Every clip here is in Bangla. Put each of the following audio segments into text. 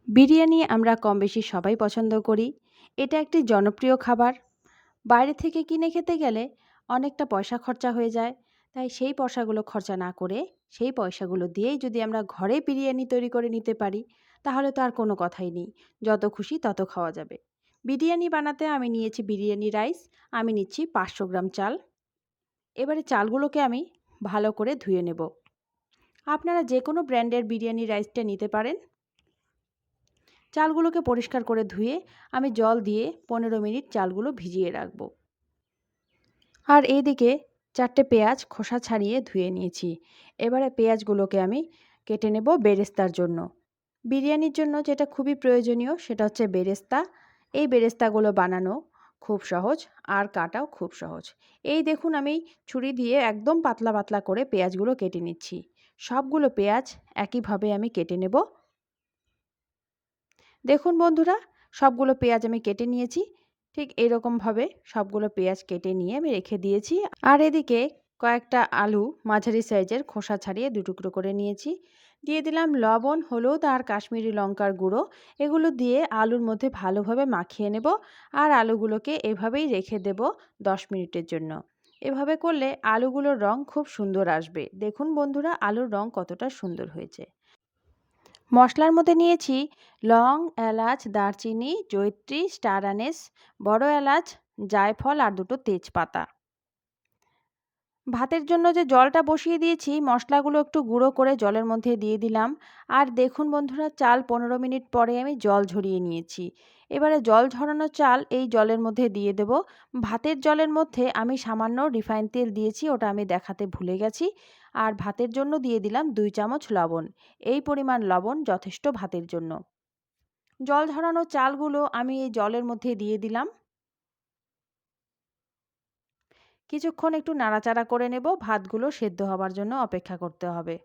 বিরিয়ানি আমরা কম বেশি সবাই পছন্দ করি। এটা একটি জনপ্রিয় খাবার। বাইরে থেকে কিনে খেতে গেলে অনেকটা পয়সা খরচা হয়ে যায়। তাই সেই পয়সাগুলো খরচা না করে সেই পয়সাগুলো দিয়েই যদি আমরা ঘরে বিরিয়ানি তৈরি করে নিতে পারি, তাহলে তো আর কোনো কথাই নেই। যত খুশি তত খাওয়া যাবে। বিরিয়ানি বানাতে আমি নিয়েছি বিরিয়ানি রাইস, আমি নিচ্ছি ৫০০ গ্রাম চাল। এবারে চালগুলোকে আমি ভালো করে ধুয়ে নেব। আপনারা যে কোনো ব্র্যান্ডের বিরিয়ানি রাইসটা নিতে পারেন। চালগুলোকে পরিষ্কার করে ধুয়ে আমি জল দিয়ে ১৫ মিনিট চালগুলো ভিজিয়ে রাখব। আর এইদিকে ৪টে পেঁয়াজ খোসা ছাড়িয়ে ধুয়ে নিয়েছি। এবারে পেঁয়াজগুলোকে আমি কেটে নেব বেরেস্তার জন্য। বিরিয়ানির জন্য যেটা খুবই প্রয়োজনীয় সেটা হচ্ছে বেরেস্তা। এই বেরেস্তাগুলো বানানো খুব সহজ আর কাটাও খুব সহজ। এই দেখুন আমি ছুরি দিয়ে একদম পাতলা পাতলা করে পেঁয়াজগুলো কেটে নিচ্ছি। সবগুলো পেঁয়াজ একইভাবে আমি কেটে নেব। দেখুন বন্ধুরা, সবগুলো পেঁয়াজ আমি কেটে নিয়েছি। ঠিক এইরকমভাবে সবগুলো পেঁয়াজ কেটে নিয়ে আমি রেখে দিয়েছি। আর এদিকে কয়েকটা আলু মাঝারি সাইজের খোসা ছাড়িয়ে ২ টুকরো করে নিয়েছি। দিয়ে দিলাম লবণ, হলুদ আর কাশ্মীরি লঙ্কার গুঁড়ো। এগুলো দিয়ে আলুর মধ্যে ভালোভাবে মাখিয়ে নেব। আর আলুগুলোকে এভাবেই রেখে দেব ১০ মিনিটের জন্য। এভাবে করলে আলুগুলোর রং খুব সুন্দর আসবে। দেখুন বন্ধুরা, আলুর রং কতটা সুন্দর হয়েছে। মশলার মধ্যে নিয়েছি লং, এলাচ, দারচিনি, জয়িত্রী, স্টার আনিস, বড় এলাচ, জায়ফল আর ২টো তেজপাতা। ভাতের জন্য যে জলটা বসিয়ে দিয়েছি, মশলাগুলো একটু গুঁড়ো করে জলের মধ্যে দিয়ে দিলাম। আর দেখুন বন্ধুরা, চাল ১৫ মিনিট পরে আমি জল ঝরিয়ে নিয়েছি। এবারে জল ঝরানো চাল এই জলের মধ্যে দিয়ে দেব। ভাতের জলের মধ্যে আমি সামান্য রিফাইন তেল দিয়েছি, ওটা আমি দেখাতে ভুলে গেছি। আর ভাতের জন্য দিয়ে দিলাম ২ চামচ লবণ। এই পরিমাণ লবণ যথেষ্ট ভাতের জন্য। জল ঝরানো চালগুলো আমি এই জলের মধ্যে দিয়ে দিলাম। কিছুক্ষণ একটু নাড়াচাড়া করে নেব, ভাতগুলো সেদ্ধ হবার জন্য অপেক্ষা করতে হবে।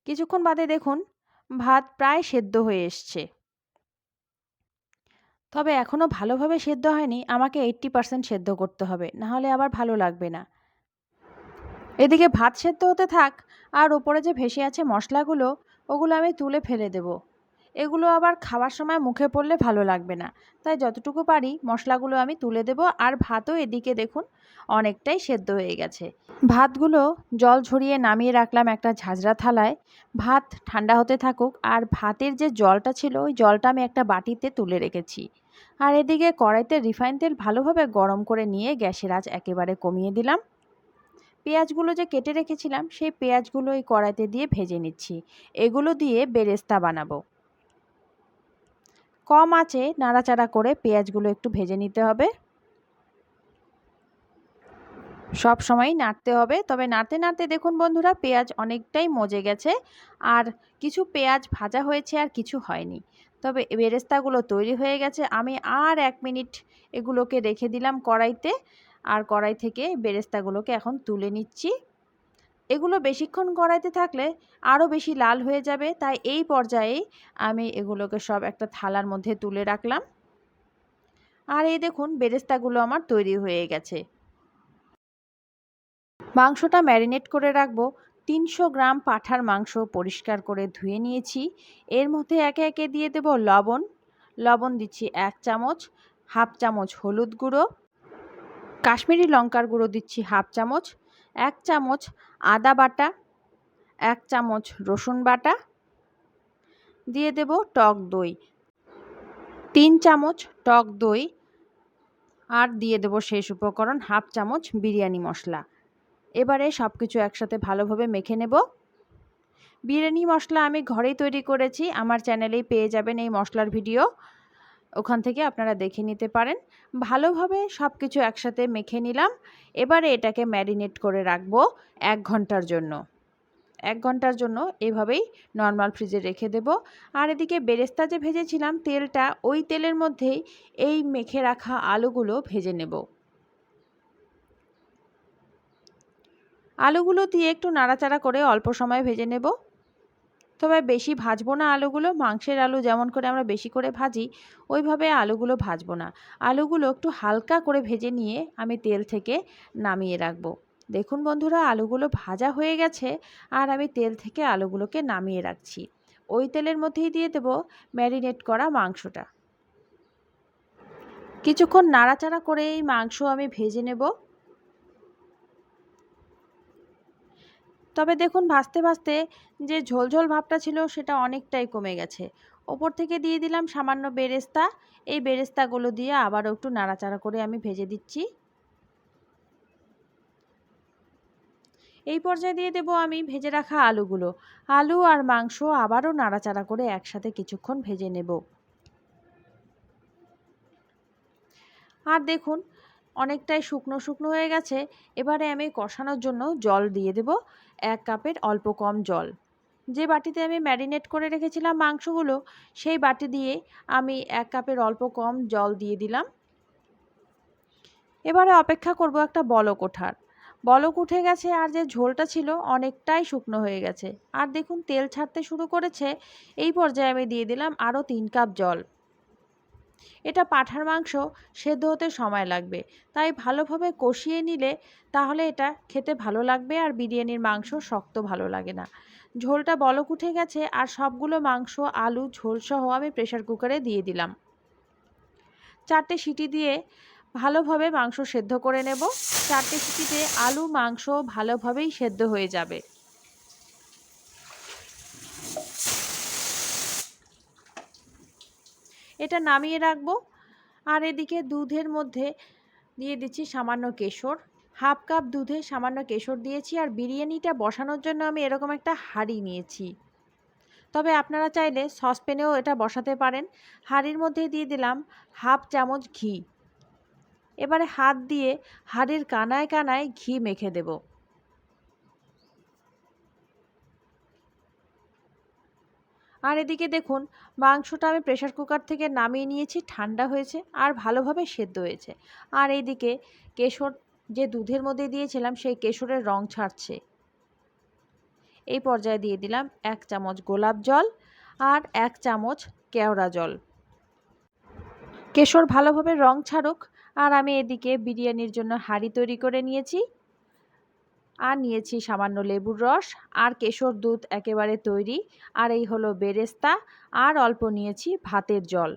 কিছুক্ষণ বাদে দেখুন ভাত প্রায় সেদ্ধ হয়ে এসছে। তবে এখনও ভালোভাবে সেদ্ধ হয়নি, আমাকে 80% সেদ্ধ করতে হবে, নাহলে আবার ভালো লাগবে না। এদিকে ভাত সেদ্ধ হতে থাক, আর ওপরে যে ভেসে আছে মশলাগুলো, ওগুলো আমি তুলে ফেলে দেব। এগুলো আবার খাওয়ার সময় মুখে পড়লে ভালো লাগবে না। তাই যতটুকু পারি মশলাগুলো আমি তুলে দেব। আর ভাতও এদিকে দেখুন অনেকটাই সেদ্ধ হয়ে গেছে। ভাতগুলো জল ঝরিয়ে নামিয়ে রাখলাম একটা ঝাঁঝরা থালায়। ভাত ঠান্ডা হতে থাকুক। আর ভাতের যে জলটা ছিল ওই জলটা আমি একটা বাটিতে তুলে রেখেছি। আর এদিকে কড়াইতে রিফাইন তেল ভালোভাবে গরম করে নিয়ে গ্যাসের আঁচ একেবারে কমিয়ে দিলাম। পেঁয়াজগুলো যে কেটে রেখেছিলাম সেই পেঁয়াজগুলো এই কড়াইতে দিয়ে ভেজে নিচ্ছি। এগুলো দিয়ে বেরেস্তা বানাবো। কম আঁচে নাড়াচাড়া করে পেঁয়াজগুলো একটু ভেজে নিতে হবে। সব সময়ই নাড়তে হবে। তবে নাড়তে নাড়তে দেখুন বন্ধুরা, পেঁয়াজ অনেকটাই মজে গেছে। আর কিছু পেঁয়াজ ভাজা হয়েছে আর কিছু হয়নি। তবে বেরেস্তাগুলো তৈরি হয়ে গেছে। আমি আর ১ মিনিট এগুলোকে রেখে দিলাম কড়াইতে। আর কড়াই থেকে বেরেস্তাগুলোকে এখন তুলে নিচ্ছি। এগুলো বেশিক্ষণ কড়াইতে থাকলে আরও বেশি লাল হয়ে যাবে। তাই এই পর্যায়েই আমি এগুলোকে সব একটা থালার মধ্যে তুলে রাখলাম। আর এই দেখুন বেরেস্তাগুলো আমার তৈরি হয়ে গেছে। মাংসটা ম্যারিনেট করে রাখবো। ৩০০ গ্রাম পাঁঠার মাংস পরিষ্কার করে ধুয়ে নিয়েছি। এর মধ্যে একে একে দিয়ে দেব লবণ। লবণ দিচ্ছি ১ চামচ, হাফ চামচ হলুদ গুঁড়ো, কাশ্মীরি লঙ্কার গুঁড়ো দিচ্ছি হাফ চামচ, ১ চামচ আদা বাটা, ১ চামচ রসুন বাটা, দিয়ে দেব টক দই ৩ চামচ টক দই, আর দিয়ে দেব শেষ উপকরণ হাফ চামচ বিরিয়ানি মশলা। এবারে সব কিছু একসাথে ভালোভাবে মেখে নেব। বিরিয়ানি মশলা আমি ঘরেই তৈরি করেছি। আমার চ্যানেলেই পেয়ে যাবেন এই মশলার ভিডিও। ওখান থেকে আপনারা দেখে নিতে পারেন। ভালোভাবে সব কিছু একসাথে মেখে নিলাম। এবারে এটাকে ম্যারিনেট করে রাখবো ১ ঘন্টার জন্য। ১ ঘন্টার জন্য এভাবেই নর্মাল ফ্রিজে রেখে দেব। আর এদিকে বেরেস্তা যে ভেজেছিলাম তেলটা, ওই তেলের মধ্যেই এই মেখে রাখা আলুগুলো ভেজে নেব। আলুগুলো দিয়ে একটু নাড়াচাড়া করে অল্প সময় ভেজে নেব। তবে বেশি ভাজবো না আলুগুলো। মাংসের আলু যেমন করে আমরা বেশি করে ভাজি, ওইভাবে আলুগুলো ভাজবো না। আলুগুলো একটু হালকা করে ভেজে নিয়ে আমি তেল থেকে নামিয়ে রাখবো। দেখুন বন্ধুরা, আলুগুলো ভাজা হয়ে গেছে আর আমি তেল থেকে আলুগুলোকে নামিয়ে রাখছি। ওই তেলের মধ্যেই দিয়ে দেব ম্যারিনেট করা মাংসটা। কিছুক্ষণ নাড়াচাড়া করে এই মাংস আমি ভেজে নেব। তবে দেখুন ভাজতে ভাজতে যে ঝোলঝোল ভাবটা ছিল সেটা অনেকটাই কমে গেছে। ওপর থেকে দিয়ে দিলাম সামান্য বেরেস্তা। এই বেরেস্তাগুলো দিয়ে আবারও একটু নাড়াচাড়া করে আমি ভেজে দিচ্ছি। এই পর্যায়ে দিয়ে দেব আমি ভেজে রাখা আলুগুলো। আলু আর মাংস আবারও নাড়াচাড়া করে একসাথে কিছুক্ষণ ভেজে নেব। আর দেখুন অনেকটাই শুকনো শুকনো হয়ে গেছে। এবারে আমি কষানোর জন্য জল দিয়ে দেব, 1 কাপের অল্প কম জল। যে বাটিতে আমি ম্যারিনেট করে রেখেছিলাম মাংসগুলো, সেই বাটি দিয়ে আমি 1 কাপের অল্প কম জল দিয়ে দিলাম। এবারে অপেক্ষা করব একটা বলক ওঠার। বলক উঠে গেছে আর যে ঝোলটা ছিল অনেকটাই শুকনো হয়ে গেছে। আর দেখুন তেল ছাড়তে শুরু করেছে। এই পর্যায়ে আমি দিয়ে দিলাম আরও 3 কাপ জল। এটা পাঁঠার মাংস, সেদ্ধ হতে সময় লাগবে, তাই ভালোভাবে কষিয়ে নিলে তাহলে এটা খেতে ভালো লাগবে আর বিরিয়ানির মাংস শক্ত ভালো লাগে না। ঝোলটা বলক উঠে গেছে আর সবগুলো মাংস আলু ঝোলসহ আমি প্রেসার কুকারে দিয়ে দিলাম। 4টে সিটি দিয়ে ভালোভাবে মাংস সেদ্ধ করে নেব। 4টে সিটিতে আলু মাংস ভালোভাবেই সেদ্ধ হয়ে যাবে। এটা নামিয়ে রাখবো। আর এদিকে দুধের মধ্যে দিয়ে দিচ্ছি সামান্য কেশর। 1/2 কাপ দুধে সামান্য কেশর দিয়েছি। আর বিরিয়ানিটা বসানোর জন্য আমি এরকম একটা হাঁড়ি নিয়েছি, তবে আপনারা চাইলে সসপ্যানেও এটা বসাতে পারেন। হাঁড়ির মধ্যে দিয়ে দিলাম 1/2 চামচ ঘি। এবারে হাত দিয়ে হাঁড়ির কানায় কানায় ঘি মেখে দেব। আর এদিকে দেখুন মাংসটা আমি প্রেসার কুকার থেকে নামিয়ে নিয়েছি, ঠান্ডা হয়েছে আর ভালোভাবে সেদ্ধ হয়েছে। আর এইদিকে কেশর যে দুধের মধ্যে দিয়েছিলাম সেই কেশরের রং ছাড়ছে। এই পর্যায়ে দিয়ে দিলাম 1 চামচ গোলাপ জল আর 1 চামচ কেওড়া জল। কেশর ভালোভাবে রং ছাড়ুক। আর আমি এদিকে বিরিয়ানির জন্য হাঁড়ি তৈরি করে নিয়েছি। আর নিয়েছি সামান্য লেবুর রস আর কেশর দুধ একেবারে তৈরি। আর এই হলো বেরেস্তা আর অল্প নিয়েছি ভাতের জল।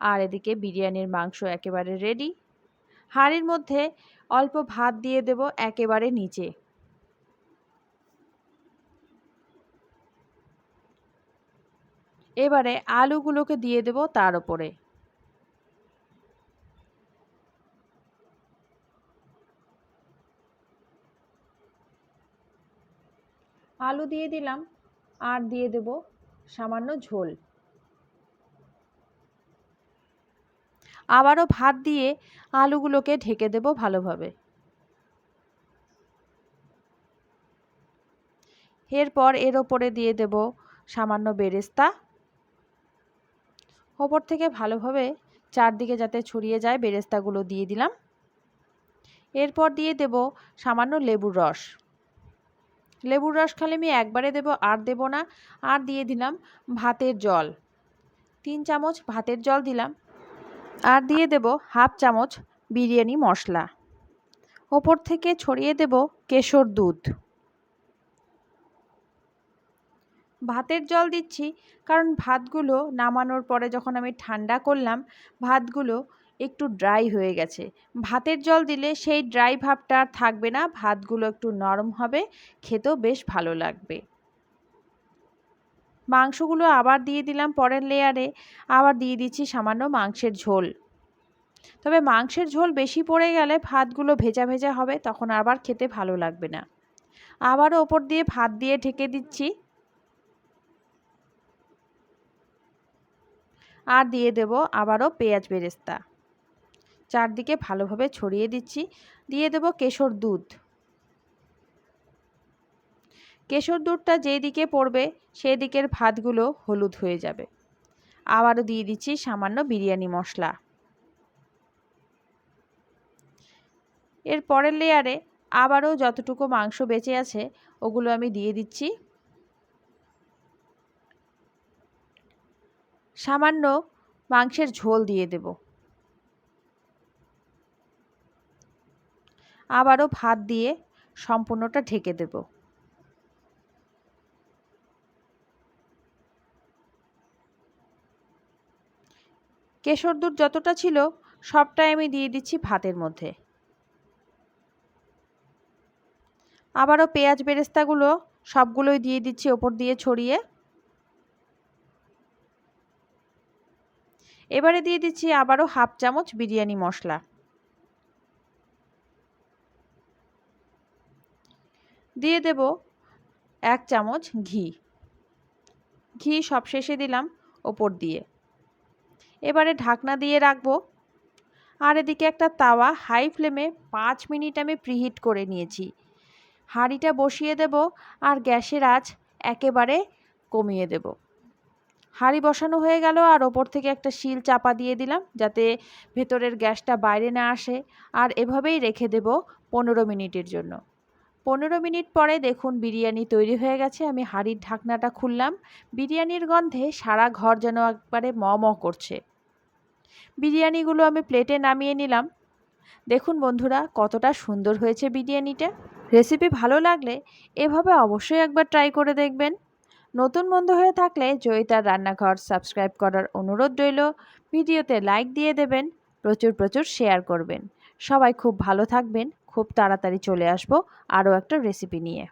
আর এদিকে বিরিয়ানির মাংস একেবারে রেডি। হাঁড়ির মধ্যে অল্প ভাত দিয়ে দেব একেবারে নিচে। এবারে আলুগুলোকে দিয়ে দেব তার উপরে। আলু দিয়ে দিলাম আর দিয়ে দেব সামান্য ঝোল। আবারও ভাত দিয়ে আলুগুলোকে ঢেকে দেব ভালোভাবে। এরপর এর ওপরে দিয়ে দেব সামান্য বেরেস্তা। ওপর থেকে ভালোভাবে চারদিকে যাতে ছড়িয়ে যায় বেরেস্তাগুলো দিয়ে দিলাম। এরপর দিয়ে দেব সামান্য লেবুর রস। লেবুর রস খালি আমি একবারে দেব আর দেব না। আর দিয়ে দিলাম ভাতের জল, 3 চামচ ভাতের জল দিলাম। আর দিয়ে দেব 1/2 চামচ বিরিয়ানি মশলা। ওপর থেকে ছড়িয়ে দেব কেশর দুধ। ভাতের জল দিচ্ছি কারণ ভাতগুলো নামানোর পরে যখন আমি ঠান্ডা করলাম ভাতগুলো একটু ড্রাই হয়ে গেছে। ভাতের জল দিলে সেই ড্রাই ভাবটা আর থাকবে না, ভাতগুলো একটু নরম হবে, খেতেও বেশ ভালো লাগবে। মাংসগুলো আবার দিয়ে দিলাম পরের লেয়ারে। আবার দিয়ে দিচ্ছি সামান্য মাংসের ঝোল। তবে মাংসের ঝোল বেশি পড়ে গেলে ভাতগুলো ভেজা ভেজা হবে, তখন আবার খেতে ভালো লাগবে না। আবারও ওপর দিয়ে ভাত দিয়ে ঢেকে দিচ্ছি। আর দিয়ে দেব আবারও পেঁয়াজ বেরেস্তা। চারদিকে ভালোভাবে ছড়িয়ে দিচ্ছি। দিয়ে দেব কেশর দুধ। কেশর দুধটা যেই দিকে পড়বে সেই দিকের ভাতগুলো হলুদ হয়ে যাবে। আবারও দিয়ে দিচ্ছি সামান্য বিরিয়ানি মশলা। এর পরের লেয়ারে আবারও যতটুকু মাংস বেঁচে আছে ওগুলো আমি দিয়ে দিচ্ছি। সামান্য মাংসের ঝোল দিয়ে দেব। আবারও ভাত দিয়ে সম্পূর্ণটা ঢেকে দেব। কেশর দুধ যতটা ছিল সবটাই আমি দিয়ে দিচ্ছি ভাতের মধ্যে। আবারও পেঁয়াজ বেরেস্তাগুলো সবগুলোই দিয়ে দিচ্ছি ওপর দিয়ে ছড়িয়ে। এবারে দিয়ে দিচ্ছি আবারও হাফ চামচ বিরিয়ানি মশলা। দিয়ে দেব 1 চামচ ঘি। ঘি সবশেষে দিলাম ওপর দিয়ে। এবারে ঢাকনা দিয়ে রাখবো। আর এদিকে একটা তাওয়া হাই ফ্লেমে 5 মিনিট আমি প্রিহিট করে নিয়েছি। হাঁড়িটা বসিয়ে দেব আর গ্যাসের আঁচ একেবারে কমিয়ে দেব। হাঁড়ি বসানো হয়ে গেল আর ওপর থেকে একটা শিল চাপা দিয়ে দিলাম যাতে ভেতরের গ্যাসটা বাইরে না আসে, আর এভাবেই রেখে দেব 15 মিনিটের জন্য। 15 মিনিট পরে দেখুন বিরিয়ানি তৈরি হয়ে গেছে। আমি হাঁড়ির ঢাকনাটা খুললাম। বিরিয়ানির গন্ধে সারা ঘর যেন একবারে ম ম করছে। বিরিয়ানিগুলো আমি প্লেটে নামিয়ে নিলাম। দেখুন বন্ধুরা কতটা সুন্দর হয়েছে বিরিয়ানিটা। রেসিপি ভালো লাগলে এভাবে অবশ্যই একবার ট্রাই করে দেখবেন। নতুন বন্ধু হয়ে থাকলে জয়িতার রান্নাঘর সাবস্ক্রাইব করার অনুরোধ রইল। ভিডিওতে লাইক দিয়ে দেবেন, প্রচুর প্রচুর শেয়ার করবেন। সবাই খুব ভালো থাকবেন। খুব তাড়াতাড়ি চলে আসবো আরও একটা রেসিপি নিয়ে।